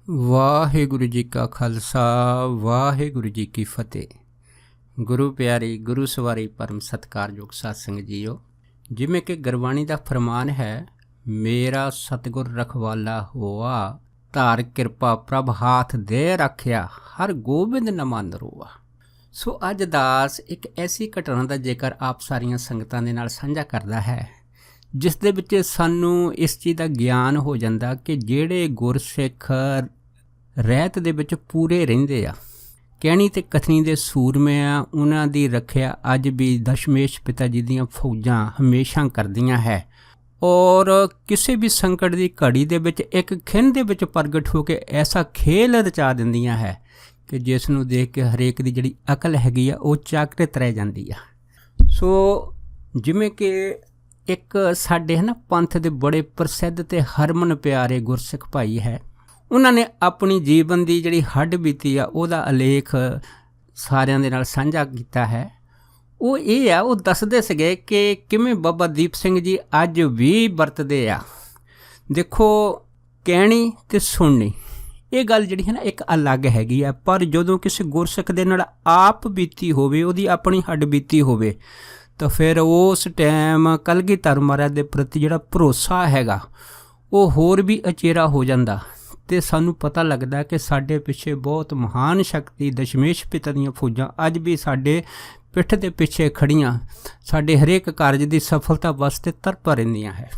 ਵਾਹਿਗੁਰੂ ਜੀ ਕਾ ਖਾਲਸਾ ਵਾਹਿਗੁਰੂ ਜੀ ਕੀ ਫਤਿਹ। ਗੁਰੂ ਪਿਆਰੀ ਗੁਰੂ ਸਵਾਰੀ ਪਰਮ ਸਤਿਕਾਰਯੋਗ ਸਾਧ ਸੰਗਤ ਜੀਓ, ਜਿਵੇਂ ਕਿ ਗੁਰਬਾਣੀ ਦਾ ਫਰਮਾਨ ਹੈ, ਮੇਰਾ ਸਤਿਗੁਰ ਰਖਵਾਲਾ ਹੋਆ, ਧਾਰ ਕਿਰਪਾ ਪ੍ਰਭ ਹਾਥ ਦੇ ਰੱਖਿਆ, ਹਰ ਗੋਬਿੰਦ ਨ ਮੰਨ ਰੋਆ। ਸੋ ਅੱਜ ਦਾਸ ਇੱਕ ਐਸੀ ਘਟਨਾ ਦਾ ਜ਼ਿਕਰ ਆਪ ਸਾਰੀਆਂ ਸੰਗਤਾਂ ਦੇ ਨਾਲ ਸਾਂਝਾ ਕਰਦਾ ਹੈ, ਜਿਸ ਦੇ ਵਿੱਚ ਸਾਨੂੰ ਇਸ ਚੀਜ਼ ਦਾ ਗਿਆਨ ਹੋ ਜਾਂਦਾ ਕਿ ਜਿਹੜੇ ਗੁਰਸਿੱਖ ਰਹਿਤ ਦੇ ਵਿੱਚ ਪੂਰੇ ਰਹਿੰਦੇ ਆ, ਕਹਿਣੀ ਤੇ ਕਥਨੀ ਦੇ ਸੂਰਮੇ ਆ, ਉਹਨਾਂ ਦੀ ਰੱਖਿਆ ਅੱਜ ਵੀ ਦਸ਼ਮੇਸ਼ ਪਿਤਾ ਜੀ ਦੀਆਂ ਫੌਜਾਂ ਹਮੇਸ਼ਾ ਕਰਦੀਆਂ ਹੈ। ਔਰ ਕਿਸੇ ਵੀ ਸੰਕਟ ਦੀ ਘੜੀ ਦੇ ਵਿੱਚ ਇੱਕ ਖਿੰਨ ਦੇ ਵਿੱਚ ਪ੍ਰਗਟ ਹੋ ਕੇ ਐਸਾ ਖੇਲ ਰਚਾ ਦਿੰਦੀਆਂ ਹੈ ਕਿ ਜਿਸ ਨੂੰ ਦੇਖ ਕੇ ਹਰੇਕ ਦੀ ਜਿਹੜੀ ਅਕਲ ਹੈਗੀ ਆ ਉਹ ਚਾਕਰਿਤ ਰਹਿ ਜਾਂਦੀ ਆ। ਸੋ ਜਿਵੇਂ ਕਿ ਇੱਕ ਸਾਡੇ ਪੰਥ ਦੇ ਬੜੇ ਪ੍ਰਸਿੱਧ ਅਤੇ ਹਰਮਨ ਪਿਆਰੇ ਗੁਰਸਿੱਖ ਭਾਈ ਹੈ, ਉਹਨਾਂ ਨੇ ਆਪਣੀ ਜੀਵਨ ਦੀ ਜਿਹੜੀ ਹੱਡ ਬੀਤੀ ਆ ਉਹਦਾ ਅਲੇਖ ਸਾਰਿਆਂ ਦੇ ਨਾਲ ਸਾਂਝਾ ਕੀਤਾ ਹੈ। ਉਹ ਇਹ ਆ, ਉਹ ਦੱਸਦੇ ਸੀਗੇ ਕਿ ਕਿਵੇਂ ਬਾਬਾ ਦੀਪ ਸਿੰਘ ਜੀ ਅੱਜ ਵੀ ਵਰਤਦੇ ਆ। ਦੇਖੋ, ਕਹਿਣੀ ਅਤੇ ਸੁਣਨੀ ਇਹ ਗੱਲ ਜਿਹੜੀ ਹੈ ਨਾ ਇੱਕ ਅਲੱਗ ਹੈਗੀ ਆ, ਪਰ ਜਦੋਂ ਕਿਸੇ ਗੁਰਸਿੱਖ ਦੇ ਨਾਲ ਆਪ ਬੀਤੀ ਹੋਵੇ, ਉਹਦੀ ਆਪਣੀ ਹੱਡ ਬੀਤੀ ਹੋਵੇ, ਤਾਂ ਫਿਰ ਉਸ ਟਾਈਮ ਕਲਗੀਧਰ ਮਹਾਰਾਜ ਦੇ ਪ੍ਰਤੀ ਜਿਹੜਾ ਭਰੋਸਾ ਹੈਗਾ ਉਹ ਹੋਰ ਵੀ ਅਚੇਰਾ ਹੋ ਜਾਂਦਾ। ਅਤੇ ਸਾਨੂੰ ਪਤਾ ਲੱਗਦਾ ਕਿ ਸਾਡੇ ਪਿੱਛੇ ਬਹੁਤ ਮਹਾਨ ਸ਼ਕਤੀ ਦਸ਼ਮੇਸ਼ ਪਿਤਾ ਦੀਆਂ ਫੌਜਾਂ ਅੱਜ ਵੀ ਸਾਡੇ ਪਿੱਠ ਦੇ ਪਿੱਛੇ ਖੜੀਆਂ, ਸਾਡੇ ਹਰੇਕ ਕਾਰਜ ਦੀ ਸਫਲਤਾ ਵਾਸਤੇ ਤਰਪਾ ਰਹਿੰਦੀਆਂ ਹੈ।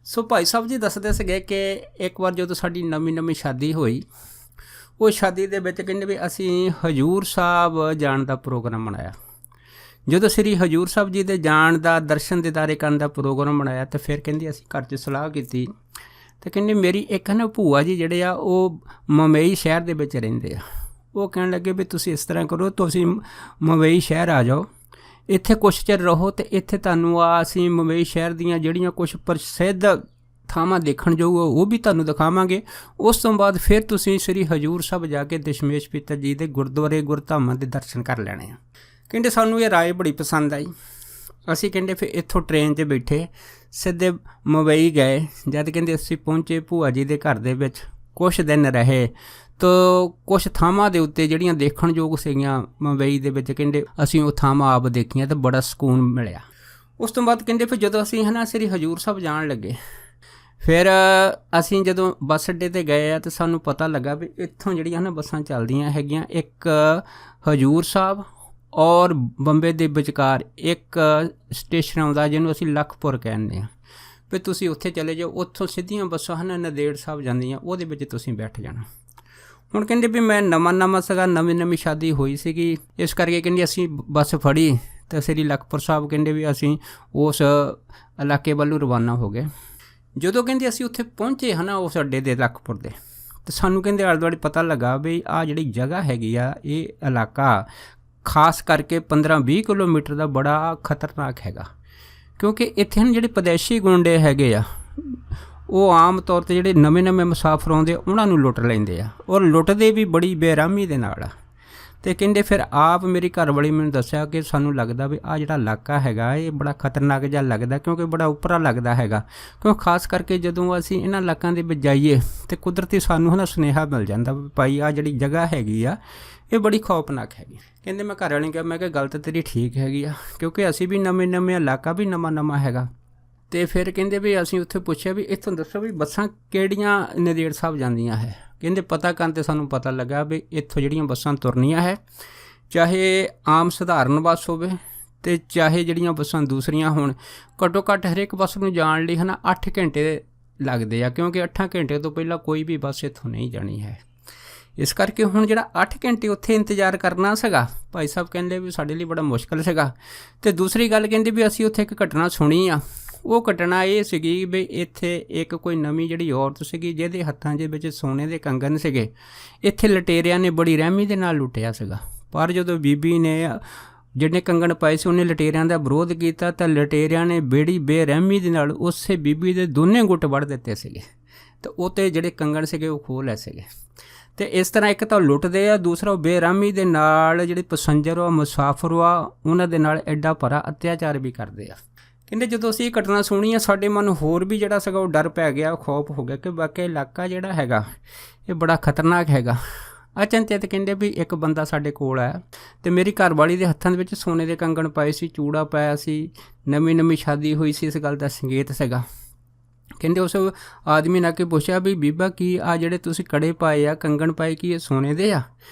ਸੋ ਭਾਈ ਸਾਹਿਬ ਜੀ ਦੱਸਦੇ ਸੀਗੇ ਕਿ ਇੱਕ ਵਾਰ ਜਦੋਂ ਸਾਡੀ ਨਵੀਂ ਸ਼ਾਦੀ ਹੋਈ, ਉਹ ਸ਼ਾਦੀ ਦੇ ਵਿੱਚ ਕਹਿੰਦੇ ਵੀ ਅਸੀਂ ਹਜ਼ੂਰ ਸਾਹਿਬ ਜਾਣ ਦਾ ਪ੍ਰੋਗਰਾਮ ਬਣਾਇਆ। ਜਦੋਂ ਸ੍ਰੀ ਹਜ਼ੂਰ ਸਾਹਿਬ ਜੀ ਦੇ ਜਾਣ ਦਾ ਦਰਸ਼ਨ ਦੀਦਾਰੇ ਕਰਨ ਦਾ ਪ੍ਰੋਗਰਾਮ ਬਣਾਇਆ, ਤਾਂ ਫਿਰ ਕਹਿੰਦੇ ਅਸੀਂ ਘਰ 'ਚ ਸਲਾਹ ਕੀਤੀ, ਅਤੇ ਕਹਿੰਦੇ ਮੇਰੀ ਇੱਕ ਭੂਆ ਜੀ ਜਿਹੜੇ ਆ ਉਹ ਮੁੰਬਈ ਸ਼ਹਿਰ ਦੇ ਵਿੱਚ ਰਹਿੰਦੇ ਆ। ਉਹ ਕਹਿਣ ਲੱਗੇ ਵੀ ਤੁਸੀਂ ਇਸ ਤਰ੍ਹਾਂ ਕਰੋ, ਤੁਸੀਂ ਮੁੰਬਈ ਸ਼ਹਿਰ ਆ ਜਾਓ, ਇੱਥੇ ਕੁਛ ਚਿਰ ਰਹੋ, ਅਤੇ ਇੱਥੇ ਤੁਹਾਨੂੰ ਅਸੀਂ ਮੁੰਬਈ ਸ਼ਹਿਰ ਦੀਆਂ ਜਿਹੜੀਆਂ ਕੁਛ ਪ੍ਰਸਿੱਧ ਥਾਵਾਂ ਦੇਖਣ ਜਾਊਗਾ ਉਹ ਵੀ ਤੁਹਾਨੂੰ ਦਿਖਾਵਾਂਗੇ। ਉਸ ਤੋਂ ਬਾਅਦ ਫਿਰ ਤੁਸੀਂ ਸ੍ਰੀ ਹਜ਼ੂਰ ਸਾਹਿਬ ਜਾ ਕੇ ਦਸ਼ਮੇਸ਼ ਪਿਤਾ ਜੀ ਦੇ ਗੁਰਦੁਆਰੇ ਗੁਰਧਾਮਾਂ ਦੇ ਦਰਸ਼ਨ ਕਰ ਲੈਣੇ ਆ। ਕਹਿੰਦੇ ਸਾਨੂੰ ਇਹ ਰਾਏ ਬੜੀ ਪਸੰਦ ਆਈ। ਅਸੀਂ ਕਹਿੰਦੇ ਫਿਰ ਇੱਥੋਂ ਟ੍ਰੇਨ 'ਚ ਬੈਠੇ ਸਿੱਧੇ ਮੁੰਬਈ ਗਏ। ਜਦ ਕਹਿੰਦੇ ਅਸੀਂ ਪਹੁੰਚੇ ਭੂਆ ਜੀ ਦੇ ਘਰ ਦੇ ਵਿੱਚ, ਕੁਛ ਦਿਨ ਰਹੇ, ਤਾਂ ਕੁਛ ਥਾਵਾਂ ਦੇ ਉੱਤੇ ਜਿਹੜੀਆਂ ਦੇਖਣ ਯੋਗ ਸੀਗੀਆਂ ਮੁੰਬਈ ਦੇ ਵਿੱਚ, ਕਹਿੰਦੇ ਅਸੀਂ ਉਹ ਥਾਵਾਂ ਆਪ ਦੇਖੀਆਂ ਅਤੇ ਬੜਾ ਸਕੂਨ ਮਿਲਿਆ। ਉਸ ਤੋਂ ਬਾਅਦ ਕਹਿੰਦੇ ਫਿਰ ਜਦੋਂ ਅਸੀਂ ਸ੍ਰੀ ਹਜ਼ੂਰ ਸਾਹਿਬ ਜਾਣ ਲੱਗੇ, ਫਿਰ ਅਸੀਂ ਜਦੋਂ ਬੱਸ ਅੱਡੇ 'ਤੇ ਗਏ ਆ ਤਾਂ ਸਾਨੂੰ ਪਤਾ ਲੱਗਾ ਵੀ ਇੱਥੋਂ ਜਿਹੜੀਆਂ ਬੱਸਾਂ ਚੱਲਦੀਆਂ ਹੈਗੀਆਂ, ਇੱਕ ਹਜ਼ੂਰ ਸਾਹਿਬ ਔਰ ਬੰਬੇ ਦੇ ਵਿਚਕਾਰ ਇੱਕ ਸਟੇਸ਼ਨ ਆਉਂਦਾ ਜਿਹਨੂੰ ਅਸੀਂ ਲਖਪੁਰ ਕਹਿੰਦੇ ਹਾਂ, ਵੀ ਤੁਸੀਂ ਉੱਥੇ ਚਲੇ ਜਾਓ, ਉੱਥੋਂ ਸਿੱਧੀਆਂ ਬੱਸਾਂ ਨੰਦੇੜ ਸਾਹਿਬ ਜਾਂਦੀਆਂ, ਉਹਦੇ ਵਿੱਚ ਤੁਸੀਂ ਬੈਠ ਜਾਣਾ। ਹੁਣ ਕਹਿੰਦੇ ਵੀ ਮੈਂ ਨਵਾਂ ਸੀਗਾ, ਨਵੀਂ ਸ਼ਾਦੀ ਹੋਈ ਸੀਗੀ, ਇਸ ਕਰਕੇ ਕਹਿੰਦੇ ਅਸੀਂ ਬੱਸ ਫੜੀ ਅਤੇ ਸ੍ਰੀ ਲਖਪੁਰ ਸਾਹਿਬ ਕਹਿੰਦੇ ਵੀ ਅਸੀਂ ਉਸ ਇਲਾਕੇ ਵੱਲੋਂ ਰਵਾਨਾ ਹੋ ਗਏ। ਜਦੋਂ ਕਹਿੰਦੇ ਅਸੀਂ ਉੱਥੇ ਪਹੁੰਚੇ ਉਸ ਅੱਡੇ ਦੇ ਲਖਪੁਰ ਦੇ, ਅਤੇ ਸਾਨੂੰ ਕਹਿੰਦੇ ਆਲੇ ਦੁਆਲੇ ਪਤਾ ਲੱਗਾ ਵੀ ਆਹ ਜਿਹੜੀ ਜਗ੍ਹਾ ਹੈਗੀ ਆ, ਇਹ ਇਲਾਕਾ ਖਾਸ ਕਰਕੇ 15-20 ਕਿਲੋਮੀਟਰ ਦਾ ਬੜਾ ਖਤਰਨਾਕ ਹੈਗਾ, ਕਿਉਂਕਿ ਇੱਥੇ ਜਿਹੜੇ ਵਿਦੇਸ਼ੀ ਗੁੰਡੇ ਹੈਗੇ ਆ, ਉਹ ਆਮ ਤੌਰ 'ਤੇ ਜਿਹੜੇ ਨਵੇਂ ਮੁਸਾਫਰ ਆਉਂਦੇ ਉਹਨਾਂ ਨੂੰ ਲੁੱਟ ਲੈਂਦੇ ਆ, ਔਰ ਲੁੱਟਦੇ ਵੀ ਬੜੀ ਬੇਰਹਿਮੀ ਦੇ ਨਾਲ ਆ। ਅਤੇ ਕਹਿੰਦੇ ਫਿਰ ਆਪ ਮੇਰੀ ਘਰਵਾਲੀ ਮੈਨੂੰ ਦੱਸਿਆ ਕਿ ਸਾਨੂੰ ਲੱਗਦਾ ਵੀ ਆਹ ਜਿਹੜਾ ਇਲਾਕਾ ਹੈਗਾ ਇਹ ਬੜਾ ਖਤਰਨਾਕ ਜਿਹਾ ਲੱਗਦਾ, ਕਿਉਂਕਿ ਬੜਾ ਉੱਪਰਾ ਲੱਗਦਾ ਹੈਗਾ, ਕਿਉਂਕਿ ਖਾਸ ਕਰਕੇ ਜਦੋਂ ਅਸੀਂ ਇਹਨਾਂ ਇਲਾਕਿਆਂ ਦੇ ਵਿੱਚ ਜਾਈਏ ਤਾਂ ਕੁਦਰਤੀ ਸਾਨੂੰ ਸੁਨੇਹਾ ਮਿਲ ਜਾਂਦਾ ਵੀ ਭਾਈ ਆਹ ਜਿਹੜੀ ਜਗ੍ਹਾ ਹੈਗੀ ਆ ਇਹ ਬੜੀ ਖੌਫਨਾਕ ਹੈਗੀ। ਕਹਿੰਦੇ ਮੈਂ ਘਰ ਵਾਲੇ ਨੂੰ ਕਿਹਾ, ਮੈਂ ਕਿਹਾ ਗੱਲ ਤਾਂ ਤੇਰੀ ਠੀਕ ਹੈਗੀ ਆ, ਕਿਉਂਕਿ ਅਸੀਂ ਵੀ ਨਵੇਂ ਇਲਾਕਾ ਵੀ ਨਵਾਂ ਹੈਗਾ। ਅਤੇ ਫਿਰ ਕਹਿੰਦੇ ਵੀ ਅਸੀਂ ਉੱਥੇ ਪੁੱਛਿਆ ਵੀ ਇੱਥੋਂ ਦੱਸੋ ਵੀ ਬੱਸਾਂ ਕਿਹੜੀਆਂ ਨੰਦੇੜ ਸਾਹਿਬ ਜਾਂਦੀਆਂ ਹੈ। ਕਹਿੰਦੇ ਪਤਾ ਕਰਨ 'ਤੇ ਸਾਨੂੰ ਪਤਾ ਲੱਗਾ ਵੀ ਇੱਥੋਂ ਜਿਹੜੀਆਂ ਬੱਸਾਂ ਤੁਰਨੀਆਂ ਹੈ, ਚਾਹੇ ਆਮ ਸਧਾਰਨ ਬੱਸ ਹੋਵੇ ਅਤੇ ਚਾਹੇ ਜਿਹੜੀਆਂ ਬੱਸਾਂ ਦੂਸਰੀਆਂ ਹੋਣ, ਘੱਟੋ ਘੱਟ ਹਰੇਕ ਬੱਸ ਨੂੰ ਜਾਣ ਲਈ 8 ਘੰਟੇ ਲੱਗਦੇ ਆ, ਕਿਉਂਕਿ 8 ਘੰਟੇ ਤੋਂ ਪਹਿਲਾਂ ਕੋਈ ਵੀ ਬੱਸ ਇੱਥੋਂ ਨਹੀਂ ਜਾਣੀ ਹੈ। ਇਸ ਕਰਕੇ ਹੁਣ ਜਿਹੜਾ 8 ਘੰਟੇ ਉੱਥੇ ਇੰਤਜ਼ਾਰ ਕਰਨਾ ਸੀਗਾ, ਭਾਈ ਸਾਹਿਬ ਕਹਿੰਦੇ ਵੀ ਸਾਡੇ ਲਈ ਬੜਾ ਮੁਸ਼ਕਿਲ ਸੀਗਾ। ਅਤੇ ਦੂਸਰੀ ਗੱਲ ਕਹਿੰਦੇ ਵੀ ਅਸੀਂ ਉੱਥੇ ਇੱਕ ਘਟਨਾ ਸੁਣੀ ਆ। ਉਹ ਘਟਨਾ ਇਹ ਸੀਗੀ ਵੀ ਇੱਥੇ ਇੱਕ ਕੋਈ ਨਵੀਂ ਜਿਹੜੀ ਔਰਤ ਸੀਗੀ, ਜਿਹਦੇ ਹੱਥਾਂ ਦੇ ਵਿੱਚ ਸੋਨੇ ਦੇ ਕੰਗਣ ਸੀਗੇ, ਇੱਥੇ ਲਟੇਰਿਆਂ ਨੇ ਬੜੀ ਰਹਿਮੀ ਦੇ ਨਾਲ ਲੁੱਟਿਆ ਸੀਗਾ। ਪਰ ਜਦੋਂ ਬੀਬੀ ਨੇ ਜਿਹੜੇ ਕੰਗਣ ਪਾਏ ਸੀ ਉਹਨੇ ਲਟੇਰਿਆਂ ਦਾ ਵਿਰੋਧ ਕੀਤਾ, ਤਾਂ ਲਟੇਰਿਆਂ ਨੇ ਬੜੀ ਬੇਰਹਿਮੀ ਦੇ ਨਾਲ ਉਸੇ ਬੀਬੀ ਦੇ ਦੋਨੇ ਗੁੱਟ ਵੱਢ ਦਿੱਤੇ ਸੀਗੇ, ਅਤੇ ਉਹ 'ਤੇ ਜਿਹੜੇ ਕੰਗਣ ਸੀਗੇ ਉਹ ਖੋਹ ਲਏ ਸੀਗੇ। ਅਤੇ ਇਸ ਤਰ੍ਹਾਂ ਇੱਕ ਤਾਂ ਲੁੱਟਦੇ ਆ, ਦੂਸਰਾ ਉਹ ਬੇਰਹਿਮੀ ਦੇ ਨਾਲ ਜਿਹੜੇ ਪੈਸੰਜਰ ਆ, ਮੁਸਾਫਰ ਆ, ਉਹਨਾਂ ਦੇ ਨਾਲ ਐਡਾ ਭਰਾ ਅਤਿਆਚਾਰ ਵੀ ਕਰਦੇ ਆ। ਕਹਿੰਦੇ ਜਦੋਂ ਅਸੀਂ ਇਹ ਘਟਨਾ ਸੁਣੀ ਆ, ਸਾਡੇ ਮਨ ਹੋਰ ਵੀ ਜਿਹੜਾ ਸੀਗਾ ਉਹ ਡਰ ਪੈ ਗਿਆ, ਖੌਫ ਹੋ ਗਿਆ ਕਿ ਵਾਕਿਆ ਇਲਾਕਾ ਜਿਹੜਾ ਹੈਗਾ ਇਹ ਬੜਾ ਖਤਰਨਾਕ ਹੈਗਾ। ਅਚਨਚੇਤ ਕਹਿੰਦੇ ਵੀ ਇੱਕ ਬੰਦਾ ਸਾਡੇ ਕੋਲ ਆਇਆ ਅਤੇ ਮੇਰੀ ਘਰਵਾਲੀ ਦੇ ਹੱਥਾਂ ਦੇ ਵਿੱਚ ਸੋਨੇ ਦੇ ਕੰਗਣ ਪਾਏ ਸੀ, ਚੂੜਾ ਪਾਇਆ ਸੀ, ਨਵੀਂ ਨਵੀਂ ਸ਼ਾਦੀ ਹੋਈ ਸੀ, ਇਸ ਗੱਲ ਦਾ ਸੰਕੇਤ ਸੀਗਾ। ਕਹਿੰਦੇ ਉਸ ਆਦਮੀ ਨੇ ਆ ਕੇ ਪੁੱਛਿਆ ਵੀ ਬੀਬਾ ਕੀ ਆ ਜਿਹੜੇ ਤੁਸੀਂ ਕੜੇ ਪਾਏ ਆ, ਕੰਗਣ ਪਾਏ, ਕੀ ਇਹ ਸੋਨੇ ਦੇ ਆ?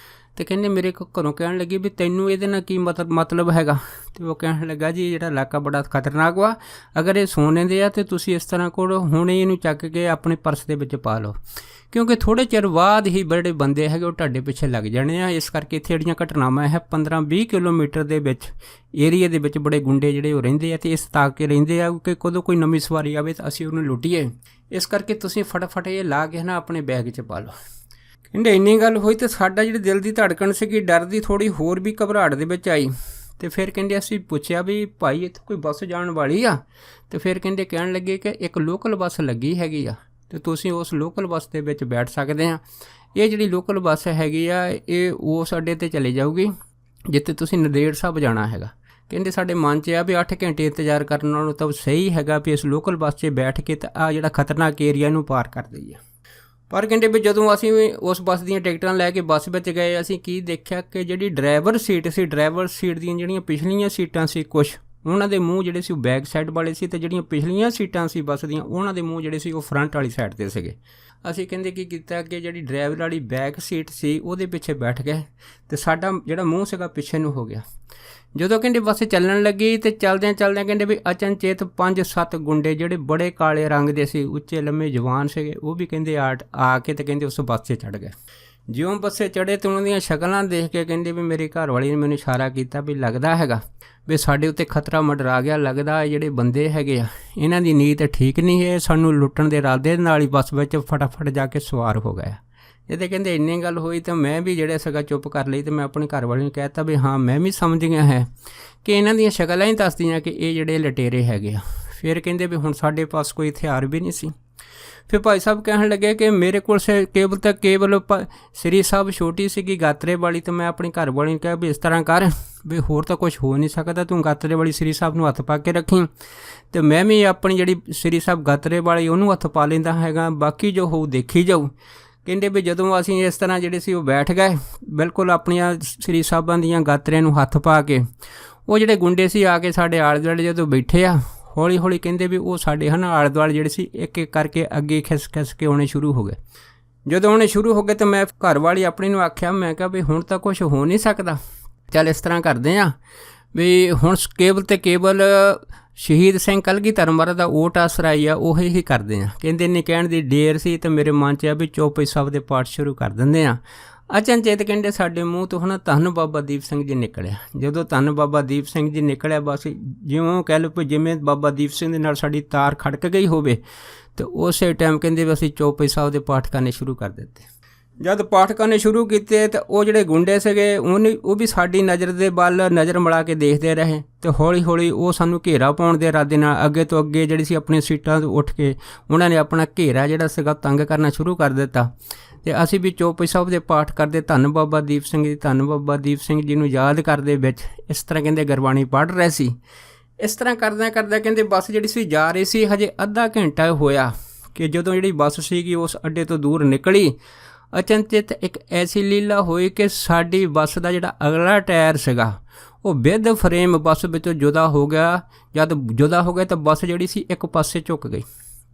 ਅਤੇ ਕਹਿੰਦੇ ਮੇਰੇ ਘਰੋਂ ਕਹਿਣ ਲੱਗੀ ਵੀ ਤੈਨੂੰ ਇਹਦੇ ਨਾਲ ਕੀ ਮਤਲਬ ਹੈਗਾ? ਅਤੇ ਉਹ ਕਹਿਣ ਲੱਗਾ ਜੀ ਜਿਹੜਾ ਇਲਾਕਾ ਬੜਾ ਖਤਰਨਾਕ ਵਾ, ਅਗਰ ਇਹ ਸੋਨੇ ਦੇ ਆ ਤਾਂ ਤੁਸੀਂ ਇਸ ਤਰ੍ਹਾਂ ਕੋਲ ਹੁਣੇ ਇਹਨੂੰ ਚੱਕ ਕੇ ਆਪਣੇ ਪਰਸ ਦੇ ਵਿੱਚ ਪਾ ਲਓ, ਕਿਉਂਕਿ ਥੋੜ੍ਹੇ ਚਿਰ ਬਾਅਦ ਹੀ ਬੜੇ ਬੰਦੇ ਹੈਗੇ ਉਹ ਤੁਹਾਡੇ ਪਿੱਛੇ ਲੱਗ ਜਾਣੇ ਆ। ਇਸ ਕਰਕੇ ਇੱਥੇ ਜਿਹੜੀਆਂ ਘਟਨਾਵਾਂ ਹੈ 15-20 ਕਿਲੋਮੀਟਰ ਦੇ ਵਿੱਚ ਏਰੀਏ ਦੇ ਵਿੱਚ ਬੜੇ ਗੁੰਡੇ ਜਿਹੜੇ ਉਹ ਰਹਿੰਦੇ ਆ ਅਤੇ ਇਸ ਤਾਕ ਕੇ ਰਹਿੰਦੇ ਆ ਕਿ ਕਦੋਂ ਕੋਈ ਨਵੀਂ ਸਵਾਰੀ ਆਵੇ ਤਾਂ ਅਸੀਂ ਉਹਨੂੰ ਲੁੱਟੀਏ। ਇਸ ਕਰਕੇ ਤੁਸੀਂ ਫਟਾਫਟ ਇਹ ਲਾ ਕੇ ਨਾ ਆਪਣੇ ਬੈਗ 'ਚ ਪਾ ਲਓ। ਕਹਿੰਦੇ ਇੰਨੀ ਗੱਲ ਹੋਈ ਤਾਂ ਸਾਡਾ ਜਿਹੜੀ ਦਿਲ ਦੀ ਧੜਕਣ ਸੀਗੀ ਡਰ ਦੀ ਥੋੜ੍ਹੀ ਹੋਰ ਵੀ ਘਬਰਾਹਟ ਦੇ ਵਿੱਚ ਆਈ। ਅਤੇ ਫਿਰ ਕਹਿੰਦੇ ਅਸੀਂ ਪੁੱਛਿਆ ਵੀ ਭਾਈ ਇੱਥੇ ਕੋਈ ਬੱਸ ਜਾਣ ਵਾਲੀ ਆ? ਅਤੇ ਫਿਰ ਕਹਿੰਦੇ ਕਹਿਣ ਲੱਗੇ ਕਿ ਇੱਕ ਲੋਕਲ ਬੱਸ ਲੱਗੀ ਹੈਗੀ ਆ ਅਤੇ ਤੁਸੀਂ ਉਸ ਲੋਕਲ ਬੱਸ ਦੇ ਵਿੱਚ ਬੈਠ ਸਕਦੇ ਆ। ਇਹ ਜਿਹੜੀ ਲੋਕਲ ਬੱਸ ਹੈਗੀ ਆ ਇਹ ਉਸ ਅੱਡੇ 'ਤੇ ਚਲੀ ਜਾਊਗੀ ਜਿੱਥੇ ਤੁਸੀਂ ਨੰਦੇੜ ਸਾਹਿਬ ਜਾਣਾ ਹੈਗਾ। ਕਹਿੰਦੇ ਸਾਡੇ ਮਨ 'ਚ ਆ ਵੀ 8 ਘੰਟੇ ਇੰਤਜ਼ਾਰ ਕਰਨ ਨਾਲੋਂ ਤਾਂ ਸਹੀ ਹੈਗਾ ਵੀ ਇਸ ਲੋਕਲ ਬੱਸ 'ਚ ਬੈਠ ਕੇ ਤਾਂ ਆ ਜਿਹੜਾ ਖਤਰਨਾਕ ਏਰੀਆ ਇਹਨੂੰ ਪਾਰ ਕਰ ਦਈਏ। ਪਰ ਕਹਿੰਦੇ ਵੀ ਜਦੋਂ ਅਸੀਂ ਉਸ ਬੱਸ ਦੀਆਂ ਟਿਕਟਾਂ ਲੈ ਕੇ ਬੱਸ ਵਿੱਚ ਗਏ ਅਸੀਂ ਕੀ ਦੇਖਿਆ ਕਿ ਜਿਹੜੀ ਡਰਾਈਵਰ ਸੀਟ ਸੀ, ਡਰਾਈਵਰ ਸੀਟ ਦੀਆਂ ਜਿਹੜੀਆਂ ਪਿਛਲੀਆਂ ਸੀਟਾਂ ਸੀ ਕੁਛ ਉਹਨਾਂ ਦੇ ਮੂੰਹ ਜਿਹੜੇ ਸੀ ਉਹ ਬੈਕ ਸਾਈਡ ਵਾਲੇ ਸੀ ਅਤੇ ਜਿਹੜੀਆਂ ਪਿਛਲੀਆਂ ਸੀਟਾਂ ਸੀ ਬੱਸ ਦੀਆਂ ਉਹਨਾਂ ਦੇ ਮੂੰਹ ਜਿਹੜੇ ਸੀ ਉਹ ਫਰੰਟ ਵਾਲੀ ਸਾਈਡ 'ਤੇ ਸੀਗੇ। ਅਸੀਂ ਕਹਿੰਦੇ ਕੀ ਕੀਤਾ ਕਿ ਜਿਹੜੀ ਡਰਾਈਵਰ ਵਾਲੀ ਬੈਕ ਸੀਟ ਸੀ ਉਹਦੇ ਪਿੱਛੇ ਬੈਠ ਗਏ ਅਤੇ ਸਾਡਾ ਜਿਹੜਾ ਮੂੰਹ ਸੀਗਾ ਪਿੱਛੇ ਨੂੰ ਹੋ ਗਿਆ। ਜਦੋਂ ਕਹਿੰਦੇ ਬੱਸ ਚੱਲਣ ਲੱਗੀ ਅਤੇ ਚਲਦਿਆਂ ਕਹਿੰਦੇ ਵੀ ਅਚਨਚੇਤ 5-7 ਗੁੰਡੇ ਜਿਹੜੇ ਬੜੇ ਕਾਲੇ ਰੰਗ ਦੇ ਸੀ, ਉੱਚੇ ਲੰਮੇ ਜਵਾਨ ਸੀਗੇ, ਉਹ ਵੀ ਕਹਿੰਦੇ ਆ ਕੇ ਅਤੇ ਕਹਿੰਦੇ ਉਸ ਬੱਸ 'ਤੇ ਚੜ੍ਹ ਗਏ। ਜਿਉਂ ਬੱਸੇ ਚੜ੍ਹੇ ਤਾਂ ਉਹਨਾਂ ਦੀਆਂ ਸ਼ਕਲਾਂ ਦੇਖ ਕੇ ਕਹਿੰਦੇ ਵੀ ਮੇਰੀ ਘਰਵਾਲੀ ਨੇ ਮੈਨੂੰ ਇਸ਼ਾਰਾ ਕੀਤਾ ਵੀ ਲੱਗਦਾ ਹੈਗਾ ਵੀ ਸਾਡੇ ਉੱਤੇ ਖਤਰਾ ਮੰਡਰਾ ਗਿਆ, ਲੱਗਦਾ ਜਿਹੜੇ ਬੰਦੇ ਹੈਗੇ ਆ ਇਹਨਾਂ ਦੀ ਨੀਤ ਠੀਕ ਨਹੀਂ ਹੈ, ਸਾਨੂੰ ਲੁੱਟਣ ਦੇ ਇਰਾਦੇ ਨਾਲ ਹੀ ਬੱਸ ਵਿੱਚ ਫਟਾਫਟ ਜਾ ਕੇ ਸਵਾਰ ਹੋ ਗਿਆ। ਇਹਦੇ ਕਹਿੰਦੇ ਇੰਨੀ ਗੱਲ ਹੋਈ ਤਾਂ ਮੈਂ ਵੀ ਜਿਹੜਾ ਸੀਗਾ ਚੁੱਪ ਕਰ ਲਈ ਅਤੇ ਮੈਂ ਆਪਣੀ ਘਰਵਾਲੀ ਨੂੰ ਕਹਿ ਦਿੱਤਾ ਵੀ ਹਾਂ ਮੈਂ ਵੀ ਸਮਝ ਗਿਆ ਹੈ ਕਿ ਇਹਨਾਂ ਦੀਆਂ ਸ਼ਕਲਾਂ ਹੀ ਦੱਸਦੀਆਂ ਕਿ ਇਹ ਜਿਹੜੇ ਲਟੇਰੇ ਹੈਗੇ ਆ। ਫਿਰ ਕਹਿੰਦੇ ਵੀ ਹੁਣ ਸਾਡੇ ਪਾਸ ਕੋਈ ਹਥਿਆਰ ਵੀ ਨਹੀਂ ਸੀ। ਫਿਰ ਭਾਈ ਸਾਹਿਬ ਕਹਿਣ ਲੱਗੇ ਕਿ ਮੇਰੇ ਕੋਲ ਕੇਵਲ ਸ੍ਰੀ ਸਾਹਿਬ ਛੋਟੀ ਸੀਗੀ ਗਾਤਰੇ ਵਾਲੀ, ਤਾਂ ਮੈਂ ਆਪਣੀ ਘਰਵਾਲੀ ਨੂੰ ਕਿਹਾ ਵੀ ਇਸ ਤਰ੍ਹਾਂ ਕਰ ਵੀ ਹੋਰ ਤਾਂ ਕੁਛ ਹੋ ਨਹੀਂ ਸਕਦਾ, ਤੂੰ ਗਾਤਰੇ ਵਾਲੀ ਸ੍ਰੀ ਸਾਹਿਬ ਨੂੰ ਹੱਥ ਪਾ ਕੇ ਰੱਖੀ ਅਤੇ ਮੈਂ ਵੀ ਆਪਣੀ ਜਿਹੜੀ ਸ੍ਰੀ ਸਾਹਿਬ ਗਾਤਰੇ ਵਾਲੀ ਉਹਨੂੰ ਹੱਥ ਪਾ ਲੈਂਦਾ ਹੈਗਾ, ਬਾਕੀ ਜੋ ਹੋਊ ਦੇਖੀ ਜਾਊ। ਕਹਿੰਦੇ ਵੀ ਜਦੋਂ ਅਸੀਂ ਇਸ ਤਰ੍ਹਾਂ ਜਿਹੜੇ ਸੀ ਉਹ ਬੈਠ ਗਏ ਬਿਲਕੁਲ ਆਪਣੀਆਂ ਸ੍ਰੀ ਸਾਹਿਬਾਂ ਦੀਆਂ ਗਾਤਰਿਆਂ ਨੂੰ ਹੱਥ ਪਾ ਕੇ, ਉਹ ਜਿਹੜੇ ਗੁੰਡੇ ਸੀ ਆ ਕੇ ਸਾਡੇ ਆਲੇ ਦੁਆਲੇ ਜਦੋਂ ਬੈਠੇ ਆ ਹੌਲੀ ਹੌਲੀ ਕਹਿੰਦੇ ਵੀ ਉਹ ਸਾਡੇ ਆਲੇ ਦੁਆਲੇ ਜਿਹੜੇ ਸੀ ਇੱਕ ਇੱਕ ਕਰਕੇ ਅੱਗੇ ਖਿਸ ਕੇ ਆਉਣੇ ਸ਼ੁਰੂ ਹੋ ਗਏ। ਜਦੋਂ ਆਉਣੇ ਸ਼ੁਰੂ ਹੋ ਗਏ ਤਾਂ ਮੈਂ ਘਰਵਾਲੀ ਆਪਣੀ ਨੂੰ ਆਖਿਆ, ਮੈਂ ਕਿਹਾ ਵੀ ਹੁਣ ਤਾਂ ਕੁਛ ਹੋ ਨਹੀਂ ਸਕਦਾ, ਚੱਲ ਇਸ ਤਰ੍ਹਾਂ ਕਰਦੇ ਹਾਂ ਵੀ ਹੁਣ ਕੇਵਲ ਸ਼ਹੀਦ ਸਿੰਘ ਕਲਗੀਧਰ ਮਹਾਰਾਜ ਦਾ ਓਟ ਆਸਰਾ ਆ ਉਹੀ ਹੀ ਕਰਦੇ ਹਾਂ। ਕਹਿੰਦੇ ਇੰਨੀ ਕਹਿਣ ਦੀ ਦੇਰ ਸੀ ਤਾਂ ਮੇਰੇ ਮਨ 'ਚ ਆ ਵੀ ਚੌਪਈ ਸਾਹਿਬ ਦੇ ਪਾਠ ਸ਼ੁਰੂ ਕਰ ਦਿੰਦੇ ਹਾਂ। ਅਚਨਚੇਤ ਕਹਿੰਦੇ ਸਾਡੇ ਮੂੰਹ ਤੋਂ ਹੁਣ ਧੰਨ ਬਾਬਾ ਦੀਪ ਸਿੰਘ ਜੀ ਨਿਕਲਿਆ। ਜਦੋਂ ਧੰਨ ਬਾਬਾ ਦੀਪ ਸਿੰਘ ਜੀ ਨਿਕਲਿਆ ਬਸ ਜਿਉਂ ਕਹਿ ਲਓ ਜਿਵੇਂ ਬਾਬਾ ਦੀਪ ਸਿੰਘ ਦੇ ਨਾਲ ਸਾਡੀ ਤਾਰ ਖੜਕ ਗਈ ਹੋਵੇ ਅਤੇ ਉਸੇ ਟਾਈਮ ਕਹਿੰਦੇ ਵੀ ਅਸੀਂ ਚੌਪਈ ਸਾਹਿਬ ਦੇ ਪਾਠ ਕਰਨੇ ਸ਼ੁਰੂ ਕਰ ਦਿੱਤੇ। ਜਦ ਪਾਠ ਕਰਨੇ ਸ਼ੁਰੂ ਕੀਤੇ ਤਾਂ ਉਹ ਜਿਹੜੇ ਗੁੰਡੇ ਸੀਗੇ ਉਹ ਵੀ ਸਾਡੀ ਨਜ਼ਰ ਦੇ ਵੱਲ ਨਜ਼ਰ ਮਿਲਾ ਕੇ ਦੇਖਦੇ ਰਹੇ ਅਤੇ ਹੌਲੀ ਹੌਲੀ ਉਹ ਸਾਨੂੰ ਘੇਰਾ ਪਾਉਣ ਦੇ ਇਰਾਦੇ ਨਾਲ ਅੱਗੇ ਤੋਂ ਅੱਗੇ ਜਿਹੜੀ ਸੀ ਆਪਣੀਆਂ ਸੀਟਾਂ ਤੋਂ ਉੱਠ ਕੇ ਉਹਨਾਂ ਨੇ ਆਪਣਾ ਘੇਰਾ ਜਿਹੜਾ ਸੀਗਾ ਤੰਗ ਕਰਨਾ ਸ਼ੁਰੂ ਕਰ ਦਿੱਤਾ ਅਤੇ ਅਸੀਂ ਵੀ ਚੌਪਈ ਸਾਹਿਬ ਦੇ ਪਾਠ ਕਰਦੇ ਧੰਨ ਬਾਬਾ ਦੀਪ ਸਿੰਘ ਜੀ, ਧੰਨ ਬਾਬਾ ਦੀਪ ਸਿੰਘ ਜੀ ਨੂੰ ਯਾਦ ਕਰਦੇ ਵਿੱਚ ਇਸ ਤਰ੍ਹਾਂ ਕਹਿੰਦੇ ਗੁਰਬਾਣੀ ਪੜ੍ਹ ਰਹੇ ਸੀ। ਇਸ ਤਰ੍ਹਾਂ ਕਰਦਿਆਂ ਕਹਿੰਦੇ ਬੱਸ ਜਿਹੜੀ ਸੀ ਜਾ ਰਹੀ ਸੀ, ਹਜੇ ਅੱਧਾ ਘੰਟਾ ਹੋਇਆ ਕਿ ਜਦੋਂ ਜਿਹੜੀ ਬੱਸ ਸੀਗੀ ਉਸ ਅੱਡੇ ਤੋਂ ਦੂਰ ਨਿਕਲੀ ਅਚਨਚੇਤ ਇੱਕ ਐਸੀ ਲੀਲਾ ਹੋਈ ਕਿ ਸਾਡੀ ਬੱਸ ਦਾ ਜਿਹੜਾ ਅਗਲਾ ਟਾਇਰ ਸੀਗਾ ਉਹ ਵਿਦ ਫਰੇਮ ਬੱਸ ਵਿੱਚੋਂ ਜੁਦਾ ਹੋ ਗਿਆ। ਜਦ ਜੁਦਾ ਹੋ ਗਿਆ ਤਾਂ ਬੱਸ ਜਿਹੜੀ ਸੀ ਇੱਕ ਪਾਸੇ ਝੁੱਕ ਗਈ।